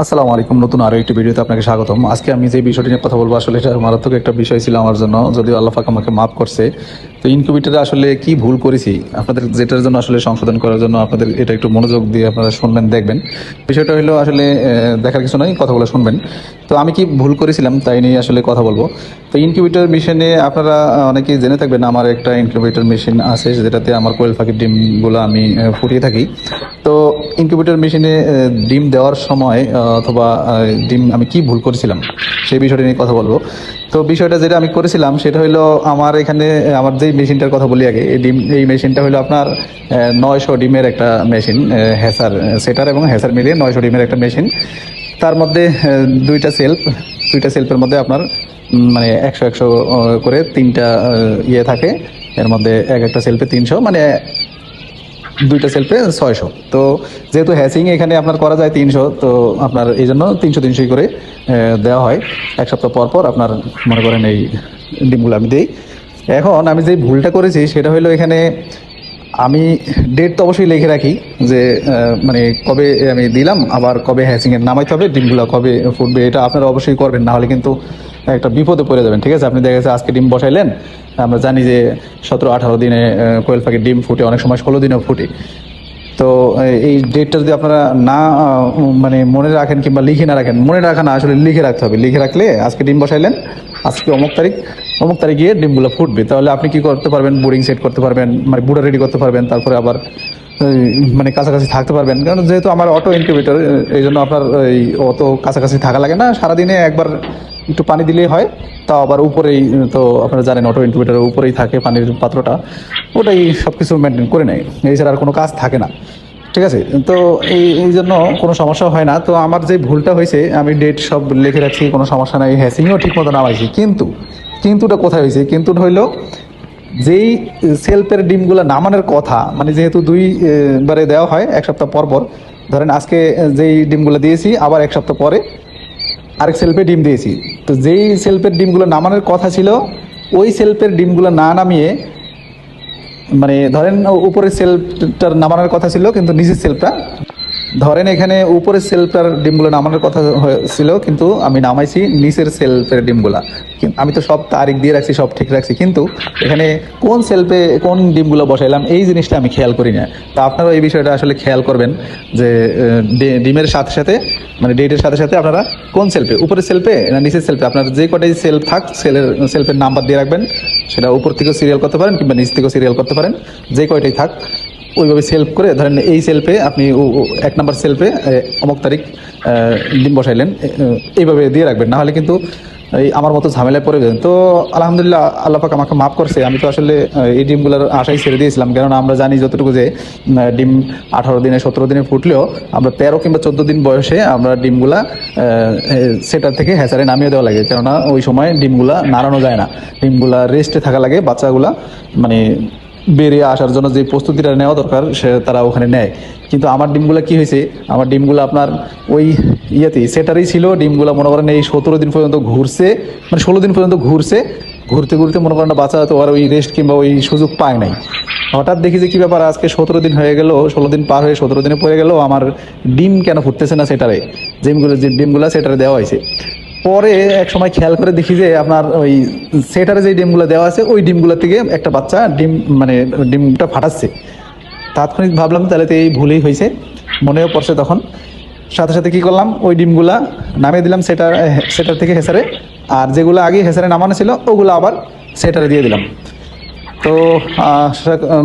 আসসালামু আলাইকুম। নতুন আরো একটি ভিডিওতে আপনাকে স্বাগতম। আজকে আমি যে বিষয়টি নিয়ে কথা বলবো, আসলে এটা মারাত্মক একটা বিষয় ছিল আমার জন্য, যদিও আল্লাহ পাক আমাকে মাফ করছে। তো ইনকিউবেটরে আসলে কি ভুল করেছি, আপনাদের যেটার জন্য আসলে সংশোধন করার জন্য আপনাদের এটা একটু মনোযোগ দিয়ে আপনারা শুনবেন, দেখবেন। বিষয়টা হলো আসলে দেখার কিছু নয়, কথাগুলো শুনবেন। তো আমি কি ভুল করেছিলাম তাই নিয়ে আসলে কথা বলবো। তো ইনকিউবেটর মেশিনে আপনারা অনেকেই জেনে থাকবেন, আমার একটা ইনকিউবেটর মেশিন আছে যেটাতে আমার কোয়েল পাখির ডিমগুলো আমি ফুটিয়ে থাকি। তো ইনকিউবেটর মেশিনে ডিম দেওয়ার সময় অথবা ডিম আমি কি ভুল করেছিলাম সেই বিষয়টা নিয়ে কথা বলবো। তো বিষয়টা যেটা আমি করেছিলাম সেটা হলো, আমার এখানে আমার যেই মেশিনটার কথা বলি আগে, এই মেশিনটা হলো আপনার 900 ডিমের একটা মেশিন। হ্যাসার সেটার এবং হ্যাসার মিলিয়ে 900 ডিমের একটা মেশিন। তার মধ্যে দুইটা সেলফের মধ্যে আপনার মানে 100 করে তিনটা ইয়ে থাকে। এর মধ্যে একটা সেলফে 300, মানে দুইটা সেলফে 600। তো যেহেতু হ্যাসিং এখানে আপনার করা যায় 300, তো আপনার এই জন্য 300 করে দেওয়া হয়। এক সপ্তাহ পর পর আপনার মনে করেন এই ডিমগুলো আমি দিই। এখন আমি যে ভুলটা করেছি সেটা হলো, এখানে আমি ডেট তো অবশ্যই লিখে রাখি যে মানে কবে আমি দিলাম, আবার কবে হ্যাচিংয়ের নামাইতে হবে, ডিমগুলো কবে ফুটবে, এটা আপনারা অবশ্যই করবেন, না হলে কিন্তু একটা বিপদে পড়ে যাবেন। ঠিক আছে, আপনি দেখা গেছে আজকে ডিম বসাইলেন, আমরা জানি যে 17-18 দিনে কোয়েল পাখির ডিম ফুটে, অনেক সময় 16 দিনেও ফুটে। তো এই ডেটটা যদি আপনারা না মানে মনে রাখেন কিংবা লিখে না রাখেন, মনে রাখা না, আসলে লিখে রাখতে হবে। লিখে রাখলে আজকে ডিম বসাইলেন, আজকে অমুক তারিখ গিয়ে ডিমগুলো ফুটবে, তাহলে আপনি কি করতে পারবেন, বোর্ডিং সেট করতে পারবেন, মানে বুড়া রেডি করতে পারবেন, তারপরে আবার মানে কাছাকাছি থাকতে পারবেন। কারণ যেহেতু আমার অটো ইনকিউবেটর, এই জন্য আপনার এই অত কাছাকাছি থাকা লাগে না, সারাদিনে একবার একটু পানি দিলেই হয়। তাও আবার উপরেই, তো আপনারা জানেন অটো ইনকিউবেটরের উপরেই থাকে পানির পাত্রটা, ওটাই সব কিছু মেনটেন করে নেয়, এছাড়া আর কোনো কাজ থাকে না। ঠিক আছে, তো এই জন্য কোনো সমস্যা হয় না। তো আমার যে ভুলটা হয়েছে, আমি ডেট সব লিখে রাখছি, কোনো সমস্যা নাই, হ্যাসিংও ঠিক মতো নামাইছি, কিন্তুটা কোথায় হয়েছে, কিন্তুটা হইলো যেই সেলফের ডিমগুলো নামানোর কথা, মানে যেহেতু বারে দেওয়া হয় এক সপ্তাহ পর পর, ধরেন আজকে যেই ডিমগুলো দিয়েছি, আবার এক সপ্তাহ পরে আরেক সেলফে ডিম দিয়েছি। তো যেই সেলফের ডিমগুলো নামানোর কথা ছিল, ওই সেলফের ডিমগুলো না নামিয়ে, মানে ধরেন উপরের সেলফটার নামানোর কথা ছিল কিন্তু নিচের সেলফটা, ধরেন এখানে উপরের সেলফটার ডিমগুলো নামানোর কথা ছিল, কিন্তু আমি নামাইছি নিচের সেলফের ডিমগুলা। আমি তো সব তারিখ দিয়ে রাখছি, সব ঠিক রাখছি, কিন্তু এখানে কোন সেলফে কোন ডিমগুলো বসাইলাম এই জিনিসটা আমি খেয়াল করি না। তা আপনারা এই বিষয়টা আসলে খেয়াল করবেন যে ডিমের সাথে সাথে, মানে ডেটের সাথে সাথে আপনারা কোন সেলফে, উপরের সেলফে না নিচের সেলফে, আপনার যে কটাই সেলফ থাক সেলফের নাম্বার দিয়ে রাখবেন। সেটা উপর থেকেও সিরিয়াল করতে পারেন কিংবা নিচ থেকেও সিরিয়াল করতে পারেন, যে কয়টাই থাক ওইভাবে সেলফ করে, ধরেন এই সেলফে আপনি 1 নম্বর সেলফে অমুক তারিখ ডিম বসাইলেন, এইভাবে দিয়ে রাখবেন, না হলে কিন্তু এই আমার মতো ঝামেলায় পড়ে যাবেন। তো আলহামদুলিল্লাহ, আল্লাহ পাক আমাকে মাফ করছে। আমি তো আসলে এই ডিমগুলোর আশাই ছেড়ে দিয়েছিলাম, কেননা আমরা জানি যতটুকু যে ডিম 18 দিনে 17 দিনে ফুটলেও আমরা 13 কিংবা 14 দিন বয়সে আমরা ডিমগুলা সেটার থেকে হ্যাচারে নামিয়ে দেওয়া লাগে, কেননা ওই সময় ডিমগুলা নাড়ানো যায় না, ডিমগুলা রেস্টে থাকা লাগে, বাচ্চাগুলা মানে বেরিয়ে আসার জন্য যে প্রস্তুতিটা নেওয়া দরকার সে তারা ওখানে নেয়। কিন্তু আমার ডিমগুলো কি হয়েছে, আমার ডিমগুলো আপনার ওই ইয়েতেই সেটারই ছিল। ডিমগুলো মনে করেন এই 17 দিন পর্যন্ত ঘুরছে, মানে 16 দিন পর্যন্ত ঘুরছে, ঘুরতে ঘুরতে মনে করেন বাচ্চা তো আর ওই রেস্ট কিংবা ওই সুযোগ পায় নাই। হঠাৎ দেখি যে কি ব্যাপার, আজকে 17 দিন হয়ে গেল, 16 দিন পার হয়ে 17 দিনে পড়ে গেল, আমার ডিম কেন ফুটতেছে না সেটারে, যে ডিমগুলো সেটারে দেওয়া হয়েছে। পরে এক সময় খেয়াল করে দেখি যে আপনার ওই সেটারে যে ডিমগুলো দেওয়া আছে, ওই ডিমগুলো থেকে একটা বাচ্চা ডিম মানে ডিমটা ফাটাচ্ছে। তাৎক্ষণিক ভাবলাম তাহলে তো এই ভুলই হয়েছে, মনেও পড়ছে তখন। সাথে সাথে কি করলাম, ওই ডিমগুলা নামিয়ে দিলাম সেটার থেকে হেসারে, আর যেগুলো আগে হেসারে নামানো ছিল ওগুলো আবার সেটারে দিয়ে দিলাম। তো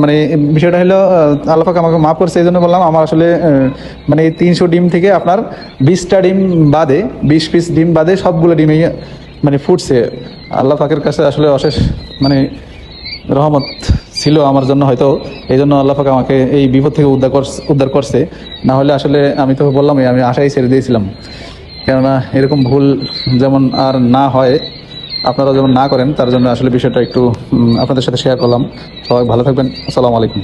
মানে বিষয়টা হলো আল্লাহ পাক আমাকে মাফ করছে, এই জন্য বললাম। আমার আসলে মানে 300 ডিম থেকে আপনার 20টা ডিম বাদে, 20 পিস ডিম বাদে সবগুলো ডিমই মানে ফুটছে। আল্লাহ পাকের কাছে আসলে অশেষ মানে রহমত ছিল আমার জন্য হয়তো, এই জন্য আল্লাহ পাক আমাকে এই বিপদ থেকে উদ্ধার করছে। না হলে আসলে আমি তো বললামই, আমি আশাই ছেড়ে দিয়েছিলাম। কেননা এরকম ভুল যেমন আর না হয়, আপনারা যেমন না করেন, তার জন্য আসলে বিষয়টা একটু আপনাদের সাথে শেয়ার করলাম। সবাই ভালো থাকবেন। আসসালামু আলাইকুম।